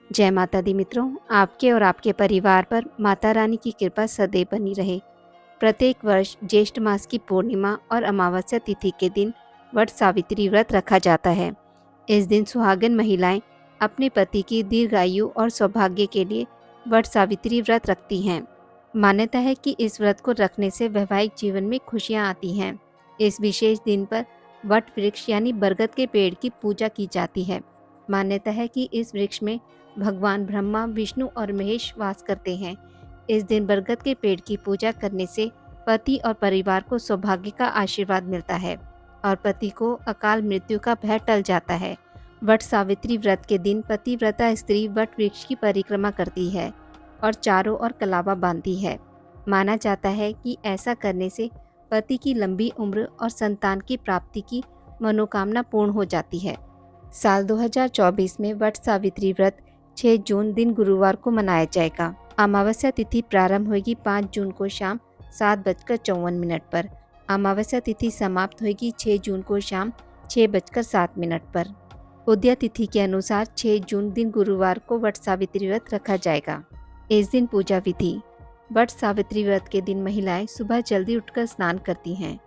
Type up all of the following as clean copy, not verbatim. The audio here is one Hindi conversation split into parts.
जय माता दी मित्रों, आपके और आपके परिवार पर माता रानी की कृपा सदैव बनी रहे। प्रत्येक वर्ष ज्येष्ठ मास की पूर्णिमा और अमावस्या तिथि के दिन वट सावित्री व्रत रखा जाता है। इस दिन सुहागन महिलाएं अपने पति की दीर्घायु और सौभाग्य के लिए वट सावित्री व्रत रखती हैं। मान्यता है कि इस व्रत को रखने से वैवाहिक जीवन में खुशियां आती हैं। इस विशेष दिन पर वट वृक्ष यानी बरगद के पेड़ की पूजा की जाती है। मान्यता है कि इस वृक्ष में भगवान ब्रह्मा, विष्णु और महेश वास करते हैं। इस दिन बरगद के पेड़ की पूजा करने से पति और परिवार को सौभाग्य का आशीर्वाद मिलता है और पति को अकाल मृत्यु का भय टल जाता है। वट सावित्री व्रत के दिन पतिव्रता स्त्री वट वृक्ष की परिक्रमा करती है और चारों ओर कलावा बांधती है। माना जाता है कि ऐसा करने से पति की लंबी उम्र और संतान की प्राप्ति की मनोकामना पूर्ण हो जाती है। साल 2024 में वट सावित्री व्रत 6 जून दिन गुरुवार को मनाया जाएगा। अमावस्या तिथि प्रारंभ होगी 5 जून को शाम 7:54 पर। अमावस्या तिथि समाप्त होगी 6 जून को शाम 6:07 पर। उदया तिथि के अनुसार 6 जून दिन गुरुवार को वट सावित्री व्रत रखा जाएगा। इस दिन पूजा विधि। वट सावित्री व्रत के दिन महिलाएं सुबह जल्दी उठकर स्नान करती हैं।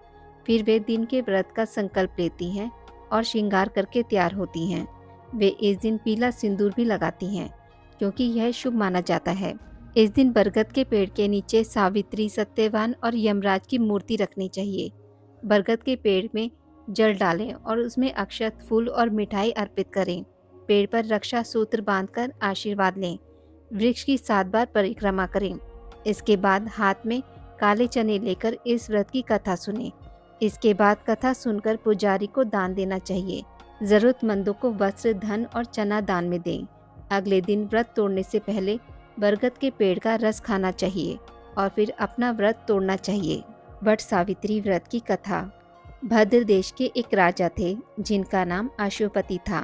फिर वे दिन के व्रत का संकल्प लेती हैं और श्रृंगार करके तैयार होती हैं। वे इस दिन पीला सिंदूर भी लगाती हैं क्योंकि यह शुभ माना जाता है। इस दिन बरगद के पेड़ के नीचे सावित्री, सत्यवान और यमराज की मूर्ति रखनी चाहिए। बरगद के पेड़ में जल डालें और उसमें अक्षत, फूल और मिठाई अर्पित करें। पेड़ पर रक्षा सूत्र बांधकर आशीर्वाद लें। वृक्ष की 7 बार परिक्रमा करें। इसके बाद हाथ में काले चने लेकर इस व्रत की कथा सुनें। इसके बाद कथा सुनकर पुजारी को दान देना चाहिए। जरूरतमंदों को वस्त्र, धन और चना दान में दें। अगले दिन व्रत तोड़ने से पहले बरगद के पेड़ का रस खाना चाहिए और फिर अपना व्रत तोड़ना चाहिए। वट सावित्री व्रत की कथा। भद्र देश के एक राजा थे जिनका नाम अश्वपति था।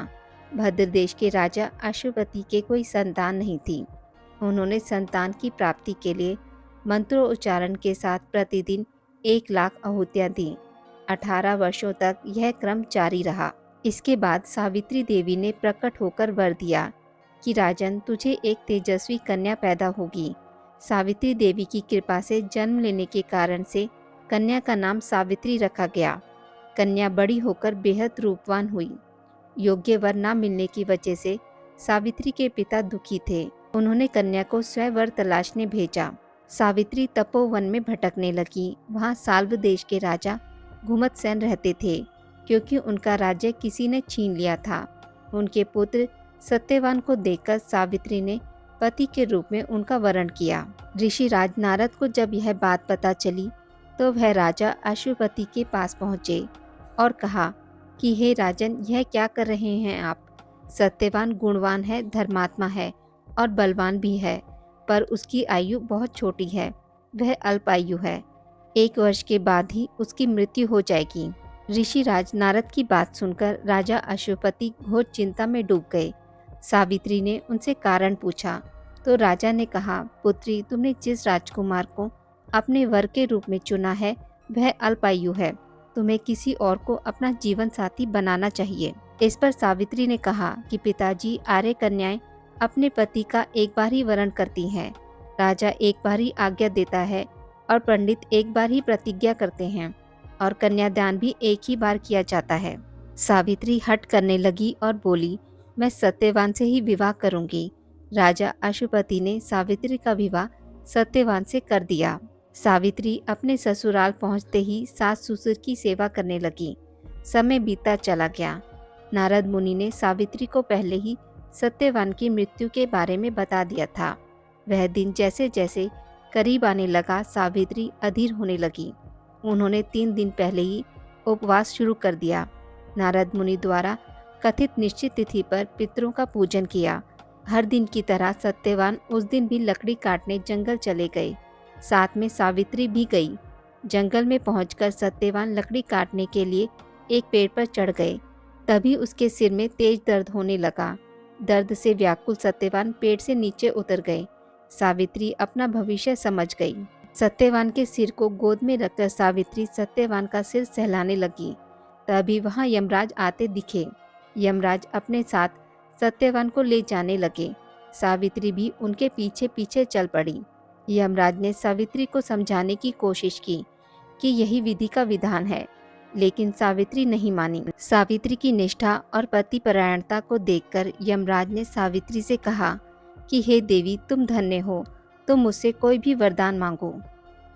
भद्र देश के राजा अश्वपति के कोई संतान नहीं थी। उन्होंने संतान की प्राप्ति के लिए मंत्रोच्चारण के साथ प्रतिदिन 1,00,000 आहुतियाँ दी। 18 वर्षों तक यह क्रम जारी रहा। इसके बाद सावित्री देवी ने प्रकट होकर वर दिया कि राजन, तुझे एक तेजस्वी कन्या पैदा होगी। सावित्री देवी की कृपा से जन्म लेने के कारण से कन्या का नाम सावित्री रखा गया। कन्या बड़ी होकर बेहद रूपवान हुई। योग्य वर न मिलने की वजह से सावित्री के पिता दुखी थे। उन्होंने कन्या को स्वयं तलाशने भेजा। सावित्री तपोवन में भटकने लगी। वहाँ साल्व देश के राजा घुमतसेन रहते थे क्योंकि उनका राज्य किसी ने छीन लिया था। उनके पुत्र सत्यवान को देखकर सावित्री ने पति के रूप में उनका वरण किया। ऋषि राज नारद को जब यह बात पता चली तो वह राजा अश्वपति के पास पहुँचे और कहा कि हे राजन, यह क्या कर रहे हैं आप? सत्यवान गुणवान है, धर्मात्मा है और बलवान भी है, पर उसकी आयु बहुत छोटी है। वह अल्पायु है। 1 वर्ष के बाद ही उसकी मृत्यु हो जाएगी। ऋषि राज नारद की बात सुनकर राजा अश्वपति घोर चिंता में डूब गए। सावित्री ने उनसे कारण पूछा तो राजा ने कहा, पुत्री, तुमने जिस राजकुमार को अपने वर के रूप में चुना है वह अल्पायु है। तुम्हें किसी और को अपना जीवन साथी बनाना चाहिए। इस पर सावित्री ने कहा कि पिताजी, आर्य कन्याएं अपने पति का एक बार ही वरण करती हैं। राजा एक बार ही आज्ञा देता है और पंडित एक बार ही प्रतिज्ञा करते हैं और कन्यादान भी एक ही बार किया जाता है। सावित्री हट करने लगी और बोली, मैं सत्यवान से ही विवाह करूंगी। राजा अश्वपति ने सावित्री का विवाह सत्यवान से कर दिया। सावित्री अपने ससुराल पहुंचते ही सास ससुर की सेवा करने लगी। समय बीतता चला गया। नारद मुनि ने सावित्री को पहले ही सत्यवान की मृत्यु के बारे में बता दिया था। वह दिन जैसे जैसे करीब आने लगा, सावित्री अधीर होने लगी। उन्होंने 3 दिन पहले ही उपवास शुरू कर दिया। नारद मुनि द्वारा कथित निश्चित तिथि पर पितरों का पूजन किया। हर दिन की तरह सत्यवान उस दिन भी लकड़ी काटने जंगल चले गए। साथ में सावित्री भी गई। जंगल में पहुंचकर सत्यवान लकड़ी काटने के लिए एक पेड़ पर चढ़ गए। तभी उसके सिर में तेज दर्द होने लगा। दर्द से व्याकुल सत्यवान पेड़ से नीचे उतर गए। सावित्री अपना भविष्य समझ गई। सत्यवान के सिर को गोद में रखकर सावित्री सत्यवान का सिर सहलाने लगी। तभी वहां यमराज आते दिखे। यमराज अपने साथ सत्यवान को ले जाने लगे। सावित्री भी उनके पीछे पीछे चल पड़ी। यमराज ने सावित्री को समझाने की कोशिश की कि यही विधि का विधान है, लेकिन सावित्री नहीं मानी। सावित्री की निष्ठा और पतिपरायणता को देखकर यमराज ने सावित्री से कहा कि हे देवी, तुम धन्य हो, तुम मुझसे कोई भी वरदान मांगो।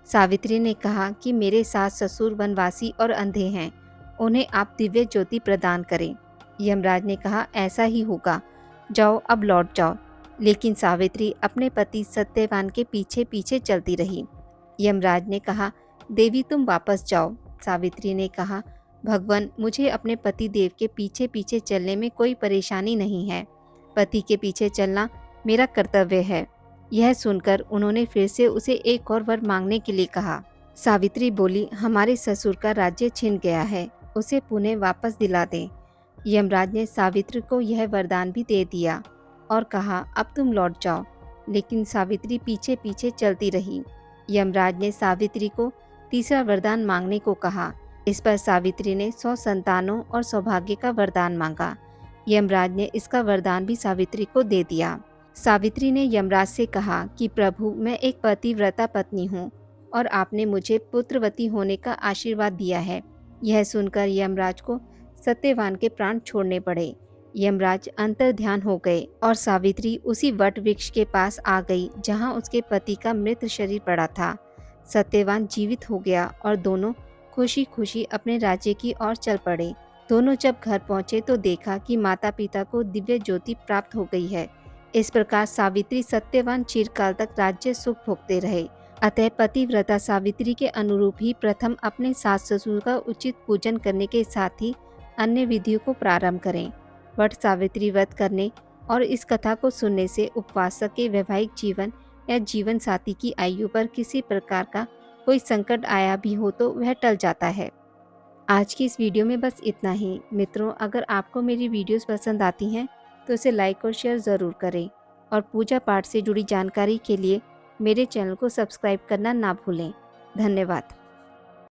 सावित्री ने कहा कि मेरे सास ससुर वनवासी और अंधे हैं, उन्हें आप दिव्य ज्योति प्रदान करें। यमराज ने कहा ऐसा ही होगा, जाओ अब लौट जाओ। लेकिन सावित्री अपने पति सत्यवान के पीछे पीछे चलती रही। यमराज ने कहा देवी, तुम वापस जाओ। सावित्री ने कहा भगवान, मुझे अपने पति देव के पीछे पीछे चलने में कोई परेशानी नहीं है, पति के पीछे चलना मेरा कर्तव्य है। यह सुनकर उन्होंने फिर से उसे एक और वर मांगने के लिए कहा। सावित्री बोली, हमारे ससुर का राज्य छिन गया है, उसे पुनः वापस दिला दें। यमराज ने सावित्री को यह वरदान भी दे दिया और कहा अब तुम लौट जाओ। लेकिन सावित्री पीछे पीछे चलती रही। यमराज ने सावित्री को तीसरा वरदान मांगने को कहा। इस पर सावित्री ने 100 संतानों और सौभाग्य का वरदान मांगा। यमराज ने इसका वरदान भी सावित्री को दे दिया। सावित्री ने यमराज से कहा कि प्रभु, मैं एक पतिव्रता पत्नी हूँ और आपने मुझे पुत्रवती होने का आशीर्वाद दिया है। यह सुनकर यमराज को सत्यवान के प्राण छोड़ने पड़े। यमराज अंतर्ध्यान हो गए और सावित्री उसी वट वृक्ष के पास आ गई जहाँ उसके पति का मृत शरीर पड़ा था। सत्यवान जीवित हो गया और दोनों खुशी खुशी अपने राज्य की ओर चल पड़े। दोनों जब घर पहुँचे तो देखा कि माता पिता को दिव्य ज्योति प्राप्त हो गई है। इस प्रकार सावित्री सत्यवान चिरकाल तक राज्य सुख भोगते रहे। अतः पतिव्रता सावित्री के अनुरूप ही प्रथम अपने सास ससुर का उचित पूजन करने के साथ ही अन्य विधियों को प्रारंभ करें। वट सावित्री व्रत करने और इस कथा को सुनने से उपवासक के वैवाहिक जीवन या जीवन साथी की आयु पर किसी प्रकार का कोई संकट आया भी हो तो वह टल जाता है। आज की इस वीडियो में बस इतना ही। मित्रों, अगर आपको मेरी वीडियोस पसंद आती हैं तो इसे लाइक और शेयर ज़रूर करें और पूजा पाठ से जुड़ी जानकारी के लिए मेरे चैनल को सब्सक्राइब करना ना भूलें। धन्यवाद।